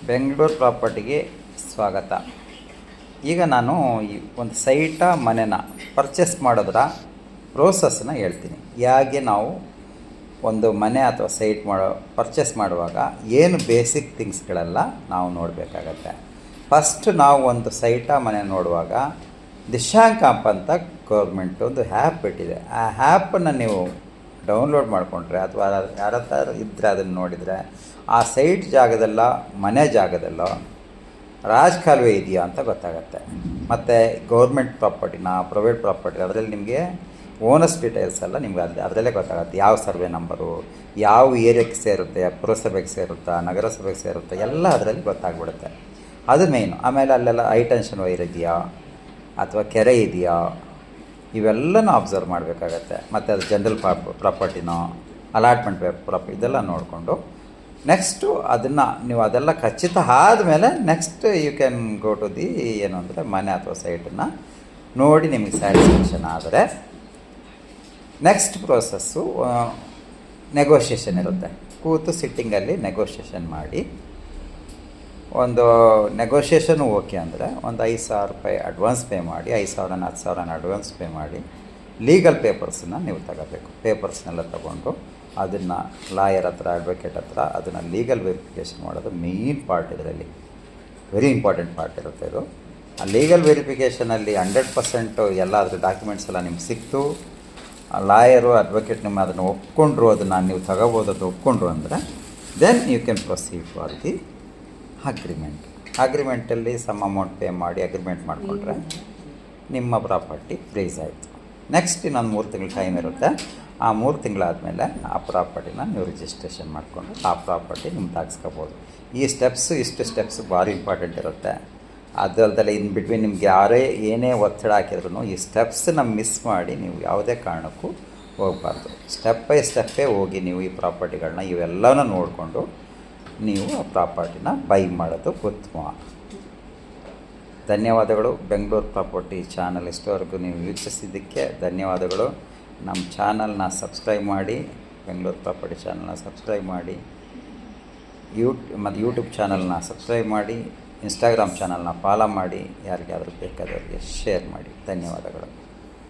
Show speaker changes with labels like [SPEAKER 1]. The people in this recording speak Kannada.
[SPEAKER 1] ಬೆಂಗಳೂರು ಪ್ರಾಪರ್ಟಿಗೆ ಸ್ವಾಗತ. ಈಗ ನಾನು ಈ ಒಂದು ಸೈಟ ಮನೆನ ಪರ್ಚೇಸ್ ಮಾಡೋದ್ರ ಪ್ರೋಸೆಸ್ನ ಹೇಳ್ತೀನಿ. ಹೇಗೆ ನಾವು ಒಂದು ಮನೆ ಅಥವಾ ಸೈಟ್ ಪರ್ಚೇಸ್ ಮಾಡುವಾಗ ಏನು ಬೇಸಿಕ್ ಥಿಂಗ್ಸ್ಗಳೆಲ್ಲ ನಾವು ನೋಡಬೇಕಾಗತ್ತೆ. ಫಸ್ಟ್ ನಾವು ಒಂದು ಸೈಟ ಮನೆ ನೋಡುವಾಗ ದಿಶಾಂಕ ಅಂತ ಗೌರ್ಮೆಂಟ್ ಒಂದು ಆ್ಯಪ್ ಬಿಟ್ಟಿದೆ. ಆ ಆ್ಯಪನ್ನು ನೀವು ಡೌನ್ಲೋಡ್ ಮಾಡಿಕೊಂಡ್ರೆ ಅಥವಾ ಯಾರ ಹತ್ರ ಇದ್ದರೆ ಅದನ್ನು ನೋಡಿದರೆ ಆ ಸೈಟ್ ಜಾಗದಲ್ಲ ಮನೆ ಜಾಗದಲ್ಲೋ ರಾಜಕಾಲುವೆ ಇದೆಯಾ ಅಂತ ಗೊತ್ತಾಗುತ್ತೆ. ಮತ್ತು ಗೌರ್ಮೆಂಟ್ ಪ್ರಾಪರ್ಟಿನ ಪ್ರೈವೇಟ್ ಪ್ರಾಪರ್ಟಿ ಅದರಲ್ಲಿ ನಿಮಗೆ ಓನರ್ಸ್ ಡೀಟೇಲ್ಸ್ ಎಲ್ಲ ನಿಮ್ಗೆ ಅದರಲ್ಲೇ ಗೊತ್ತಾಗುತ್ತೆ. ಯಾವ ಸರ್ವೆ ನಂಬರು, ಯಾವ ಏರಿಯಾಕ್ಕೆ ಸೇರುತ್ತೆ, ಪುರಸಭೆಗೆ ಸೇರುತ್ತಾ, ನಗರಸಭೆಗೆ ಸೇರುತ್ತಾ, ಎಲ್ಲ ಅದರಲ್ಲಿ ಗೊತ್ತಾಗ್ಬಿಡುತ್ತೆ. ಅದು ಮೇಯ್ನು. ಆಮೇಲೆ ಅಲ್ಲೆಲ್ಲ ಹೈಟೆನ್ಷನ್ ವೈರ್ ಇದೆಯಾ ಅಥವಾ ಕೆರೆ ಇದೆಯಾ ಇವೆಲ್ಲನೂ ಅಬ್ಸರ್ವ್ ಮಾಡಬೇಕಾಗತ್ತೆ. ಮತ್ತು ಅದು ಜನರಲ್ ಪ್ರಾಪರ್ಟಿನೋ ಅಲಾಟ್ಮೆಂಟ್ ಪ್ರಾಪರ್ಟಿ ಇದೆಲ್ಲ ನೋಡಿಕೊಂಡು ನೆಕ್ಸ್ಟು ಅದನ್ನು ನೀವು ಅದೆಲ್ಲ ಖಚಿತ ಆದಮೇಲೆ next you can go to the ಏನು ಅಂದರೆ ಮನೆ ಅಥವಾ ಸೈಟನ್ನು ನೋಡಿ ನಿಮಗೆ ಸ್ಯಾಟಿಸ್ಫ್ಯಾಕ್ಷನ್ ಆದರೆ ನೆಕ್ಸ್ಟ್ ಪ್ರೋಸೆಸ್ಸು ನೆಗೋಷಿಯೇಷನ್ ಇರುತ್ತೆ. ಕೂತು ಸಿಟ್ಟಿಂಗಲ್ಲಿ ನೆಗೋಷಿಯೇಷನ್ ಮಾಡಿ ಒಂದು ನೆಗೋಷಿಯೇಷನ್ ಓಕೆ ಅಂದರೆ ಒಂದು 5,000 ರೂಪಾಯಿ ಅಡ್ವಾನ್ಸ್ ಪೇ ಮಾಡಿ, 5,000 10,000 ಅಡ್ವಾನ್ಸ್ ಪೇ ಮಾಡಿ ಲೀಗಲ್ ಪೇಪರ್ಸನ್ನು ನೀವು ತಗೋಬೇಕು. ಪೇಪರ್ಸ್ನೆಲ್ಲ ತೊಗೊಂಡು ಅದನ್ನು ಲಾಯರ್ ಹತ್ರ, ಅಡ್ವೊಕೇಟ್ ಹತ್ರ ಅದನ್ನು ಲೀಗಲ್ ವೆರಿಫಿಕೇಷನ್ ಮಾಡೋದು ಮೇಯ್ನ್ ಪಾರ್ಟ್. ಇದರಲ್ಲಿ ವೆರಿ ಇಂಪಾರ್ಟೆಂಟ್ ಪಾರ್ಟ್ ಇರುತ್ತೆ ಇದು. ಆ ಲೀಗಲ್ ವೆರಿಫಿಕೇಷನಲ್ಲಿ 100% ಎಲ್ಲ ಅದ್ರ ಡಾಕ್ಯುಮೆಂಟ್ಸ್ ಎಲ್ಲ ನಿಮ್ಗೆ ಸಿಕ್ತು, ಲಾಯರು ಅಡ್ವೊಕೇಟ್ ನಿಮ್ಮ ಅದನ್ನು ಒಪ್ಕೊಂಡ್ರು, ಅದನ್ನು ನೀವು ತಗೋಬೋದು, ಅದು ಒಪ್ಕೊಂಡ್ರು ಅಂದರೆ then you can proceed for the ಅಗ್ರಿಮೆಂಟಲ್ಲಿ ಸಮ್ ಅಮೌಂಟ್ ಪೇ ಮಾಡಿ ಅಗ್ರಿಮೆಂಟ್ ಮಾಡಿಕೊಂಡ್ರೆ ನಿಮ್ಮ ಪ್ರಾಪರ್ಟಿ ಫ್ರೀಸ್ ಆಯಿತು. ನೆಕ್ಸ್ಟ್ ಇನ್ನೊಂದು 3 ತಿಂಗಳು ಟೈಮ್ ಇರುತ್ತೆ. ಆ 3 ತಿಂಗಳಾದಮೇಲೆ ಆ ಪ್ರಾಪರ್ಟಿನ ನೀವು ರಿಜಿಸ್ಟ್ರೇಷನ್ ಮಾಡಿಕೊಂಡು ಆ ಪ್ರಾಪರ್ಟಿ ನಿಮ್ಗೆ ತಾಗಿಸ್ಕೋಬೋದು. ಇಷ್ಟು ಸ್ಟೆಪ್ಸ್ ಭಾರಿ ಇಂಪಾರ್ಟೆಂಟ್ ಇರುತ್ತೆ. ಅದರದ್ದೆಲ್ಲ ಇನ್ ಬಿಟ್ವೀನ್ ನಿಮ್ಗೆ ಯಾರೇ ಏನೇ ಒತ್ತಡ ಹಾಕಿದ್ರೂ ಈ ಸ್ಟೆಪ್ಸನ್ನ ಮಿಸ್ ಮಾಡಿ ನೀವು ಯಾವುದೇ ಕಾರಣಕ್ಕೂ ಹೋಗಬಾರ್ದು. ಸ್ಟೆಪ್ ಬೈ ಸ್ಟೆಪ್ಪೇ ಹೋಗಿ ನೀವು ಈ ಪ್ರಾಪರ್ಟಿಗಳನ್ನ ಇವೆಲ್ಲನೂ ನೋಡಿಕೊಂಡು ನೀವು ಆ ಪ್ರಾಪರ್ಟಿನ ಬೈ ಮಾಡೋದು ಉತ್ತಮ. ಧನ್ಯವಾದಗಳು. ಬೆಂಗಳೂರು ಪ್ರಾಪರ್ಟಿ ಚಾನಲ್ ಇಷ್ಟವರೆಗೂ ನೀವು ವೀಕ್ಷಿಸಿದ್ದಕ್ಕೆ ಧನ್ಯವಾದಗಳು. ನಮ್ಮ ಚಾನಲ್ನ ಸಬ್ಸ್ಕ್ರೈಬ್ ಮಾಡಿ, ಬೆಂಗಳೂರು ಪ್ರಾಪರ್ಟಿ ಚಾನಲ್ನ ಸಬ್ಸ್ಕ್ರೈಬ್ ಮಾಡಿ, ಮತ್ತು ಯೂಟ್ಯೂಬ್ ಚಾನಲ್ನ ಸಬ್ಸ್ಕ್ರೈಬ್ ಮಾಡಿ, ಇನ್ಸ್ಟಾಗ್ರಾಮ್ ಚಾನಲ್ನ ಫಾಲೋ ಮಾಡಿ, ಯಾರಿಗಾದರೂ ಬೇಕಾದವರಿಗೆ ಶೇರ್ ಮಾಡಿ. ಧನ್ಯವಾದಗಳು.